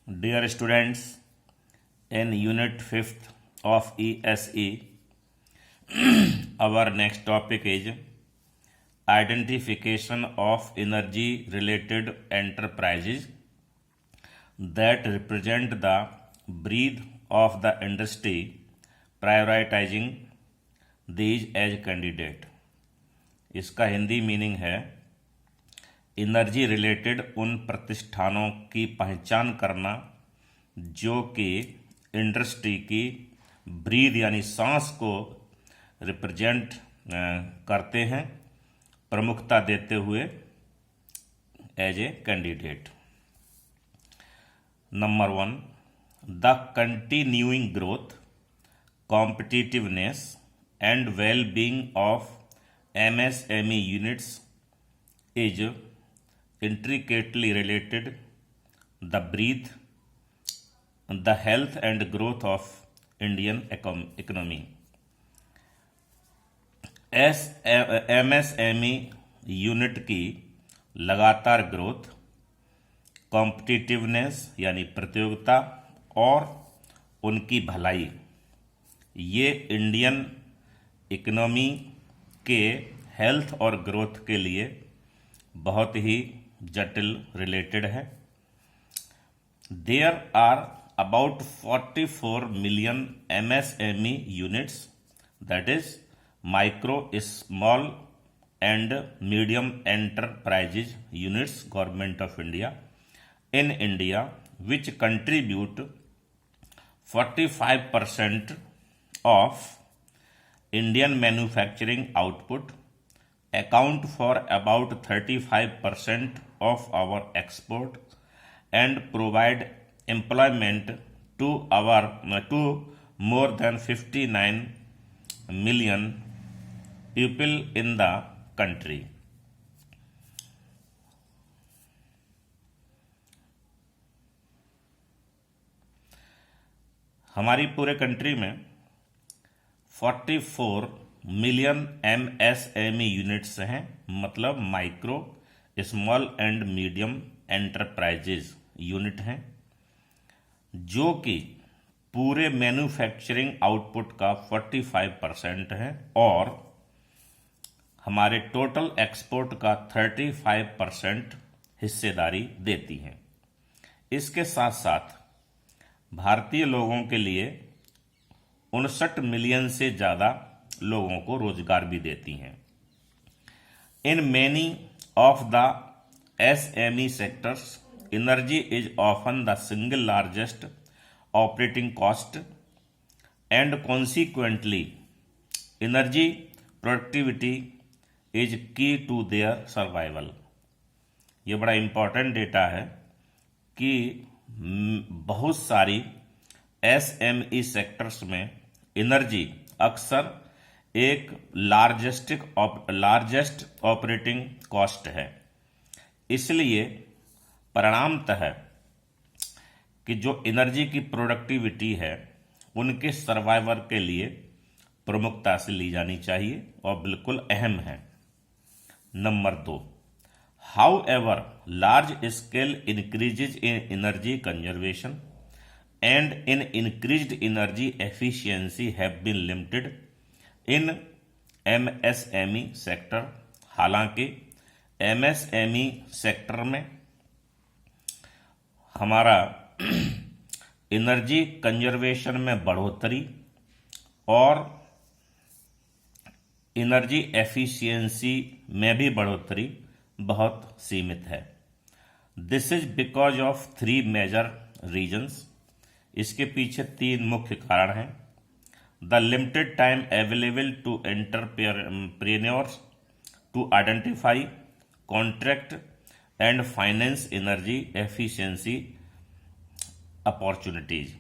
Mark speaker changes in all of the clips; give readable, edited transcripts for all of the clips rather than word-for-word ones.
Speaker 1: Dear students, in Unit 5th of ESE, our next topic is identification of energy related enterprises that represent the breadth of the industry, prioritizing these as candidate. इसका Hindi meaning है energy related उन प्रतिष्ठानों की पहचान करना जो कि industry की ब्रीद यानी सांस को रिप्रेजेंट करते हैं, प्रमुखता देते हुए as a candidate. Number 1, the continuing growth, competitiveness and well-being of MSME units is intricately related the breadth, the health and growth of Indian economy. MSME unit की लगातार ग्रोथ, कॉम्पिटिटिवनेस यानी प्रतियोगिता और उनकी भलाई, ये इंडियन इकोनॉमी के health और ग्रोथ के लिए बहुत ही जटिल रिलेटेड है। There are about 44 million MSME units, that is micro small and medium enterprises units government of India in India, which contribute 45% of Indian manufacturing output, account for about 35% of our export, and provide employment to more than 59 million people in the country. हमारी पूरे country में 44 million MSME units हैं, मतलब micro small and medium enterprises unit हैं, जो कि पूरे manufacturing output का 45% है और हमारे टोटल एक्सपोर्ट का 35% हिस्सेदारी देती हैं। इसके साथ साथ भारतीय लोगों के लिए 59 मिलियन से ज़्यादा लोगों को रोजगार भी देती हैं। In many of the SME sectors, energy is often the single largest operating cost and consequently energy productivity is की टू देयर सर्वाइवल। ये बड़ा इंपॉर्टेंट डेटा है कि बहुत सारी SME सेक्टर्स में एनर्जी अक्सर एक लार्जेस्ट ऑपरेटिंग कॉस्ट है। इसलिए परिणामतः कि जो एनर्जी की प्रोडक्टिविटी है उनके सर्वाइवर के लिए प्रमुखता से ली जानी चाहिए और बिल्कुल अहम है। Number 2, However, large scale increases in energy conservation and in increased energy efficiency have been limited in MSME sector. हालांकि MSME सेक्टर में हमारा एनर्जी कंजर्वेशन में बढ़ोतरी और एनर्जी एफिशिएंसी में भी बढ़ोतरी बहुत सीमित है। This is because of 3 major reasons. इसके पीछे 3 मुख्य कारण हैं। The limited time available to entrepreneurs to identify, contract and finance energy efficiency opportunities.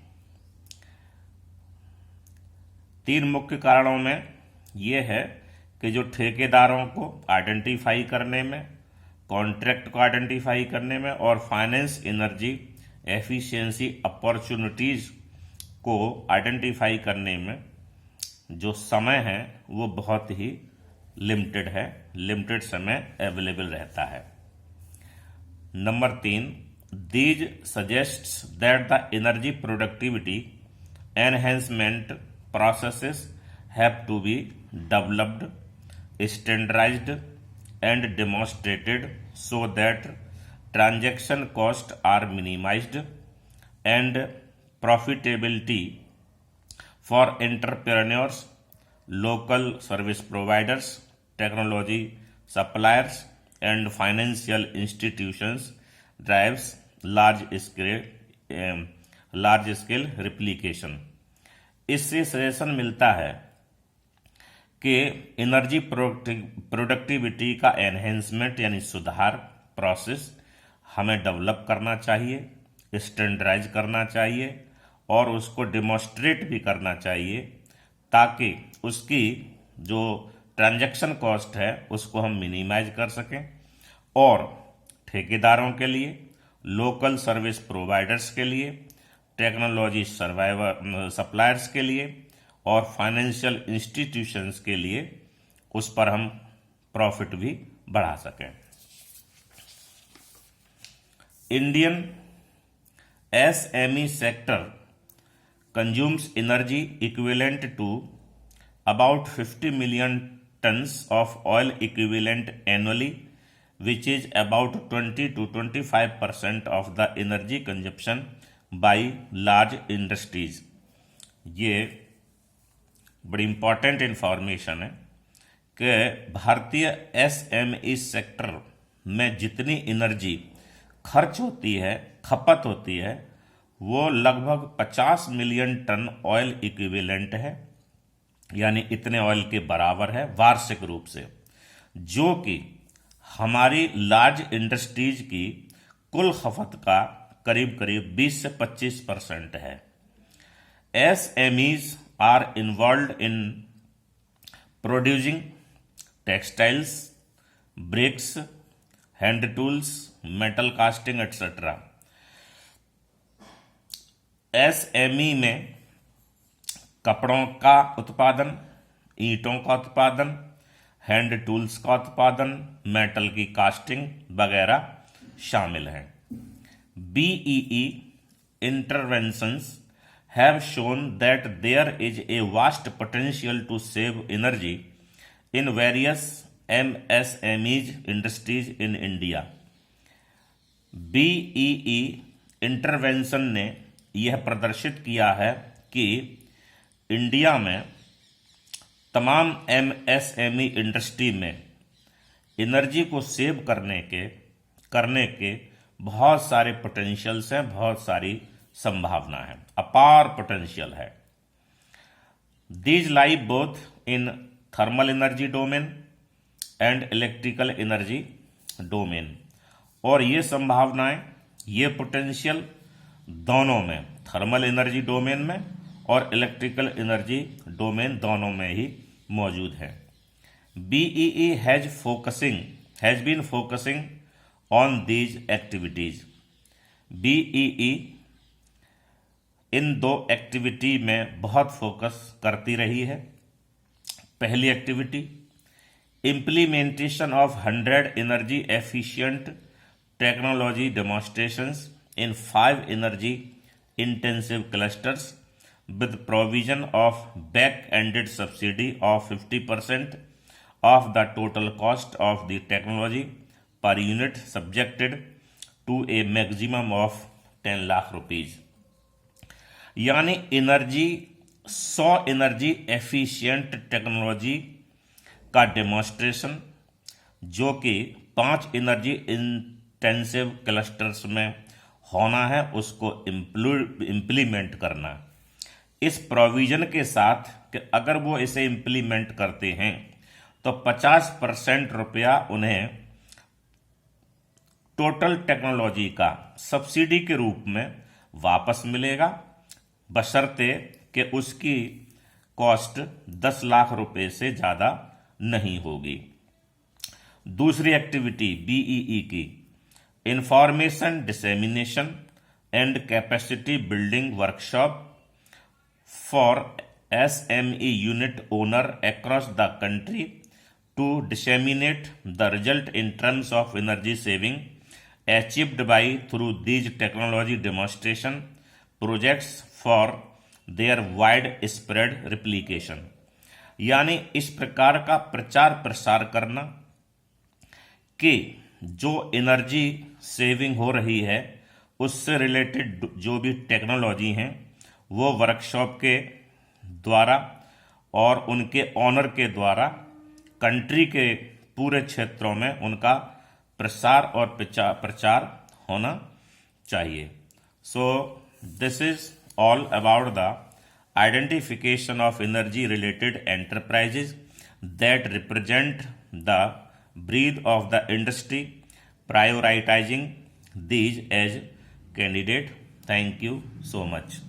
Speaker 1: 3 मुख्य कारणों में यह है कि जो ठेकेदारों को आइडेंटिफाई करने में, कॉन्ट्रैक्ट को आइडेंटिफाई करने में और फाइनेंस एनर्जी एफिशिएंसी अपॉर्चुनिटीज को आइडेंटिफाई करने में जो समय है वो बहुत ही लिमिटेड है, लिमिटेड समय अवेलेबल रहता है। Number 3, These suggests that the energy productivity enhancement processes have to be developed, standardized, and demonstrated so that transaction costs are minimized and profitability for entrepreneurs, local service providers, technology suppliers, and financial institutions drives large scale replication. इससे suggestion मिलता है कि energy productivity का enhancement यानी सुधार process हमें develop करना चाहिए, स्टैंडर्डाइज करना चाहिए और उसको डेमोस्ट्रेट भी करना चाहिए ताकि उसकी जो ट्रांजैक्शन कॉस्ट है उसको हम मिनिमाइज कर सकें और ठेकेदारों के लिए, लोकल सर्विस प्रोवाइडर्स के लिए, टेक्नोलॉजी सप्लायर्स के लिए और फाइनेंशियल इंस्टीट्यूशंस के लिए उस पर हम प्रॉफिट भी बढ़ा सकें। Indian SME sector consumes energy equivalent to about 50 million tons of oil equivalent annually, which is about 20 to 25% of the energy consumption by large industries. ये बड़ी इंपॉर्टेंट इंफॉर्मेशन है कि भारतीय SME सेक्टर में जितनी एनर्जी खर्च होती है, खपत होती है, वो लगभग 50 मिलियन टन ऑयल इक्विवेलेंट है, यानी इतने ऑयल के बराबर है वार्षिक रूप से, जो कि हमारी लार्ज इंडस्ट्रीज की कुल खपत का करीब करीब 20 से 25% है। SMEs are involved in producing textiles, bricks, hand tools, metal casting, etc. SME में कपड़ों का उत्पादन, ईंटों का उत्पादन, हैंड टूल्स का उत्पादन, मेटल की कास्टिंग वगैरह शामिल हैं। BEE interventions have shown that there is a vast potential to save energy in various MSMEs industries in India. BEE intervention ने यह प्रदर्शित किया है कि इंडिया में तमाम MSME इंडस्ट्री में एनर्जी को सेव करने के बहुत सारे पोटेंशियल्स हैं, बहुत सारी संभावना है, अपार पोटेंशियल है। These lie both in thermal energy domain and electrical energy domain, और ये संभावनाएं, ये पोटेंशियल दोनों में, थर्मल एनर्जी डोमेन में और इलेक्ट्रिकल एनर्जी डोमेन दोनों में ही मौजूद है। BEE has been focusing on these activities. BEE इन दो एक्टिविटी में बहुत फोकस करती रही है। पहली activity, implementation of 100 energy efficient technology demonstrations in 5 energy intensive clusters with provision of back-ended subsidy of 50% of the total cost of the technology per unit subjected to a maximum of 10 lakh rupees. यानी 100 energy efficient technology का demonstration जो कि 5 energy intensive clusters में होना है, उसको implement करना, इस प्रोविजन के साथ कि अगर वो इसे इम्प्लीमेंट करते हैं तो 50% रुपया उन्हें टोटल टेक्नोलॉजी का सब्सिडी के रूप में वापस मिलेगा, बशर्ते कि उसकी कॉस्ट 10 लाख रुपए से ज़्यादा नहीं होगी। दूसरी एक्टिविटी BEE की, information dissemination and capacity building workshop for SME unit owner across the country to disseminate the result in terms of energy saving achieved by through these technology demonstration projects for their wide spread replication। यानी इस प्रकार का प्रचार प्रसार करना कि जो energy saving हो रही है उससे रिलेटेड जो भी टेक्नोलॉजी हैं वो वर्कशॉप के द्वारा और उनके ऑनर के द्वारा कंट्री के पूरे क्षेत्रों में उनका प्रसार और प्रचार होना चाहिए। So this is all about the identification of energy related enterprises that represent the breath of the industry, prioritising these as candidate. Thank you so much.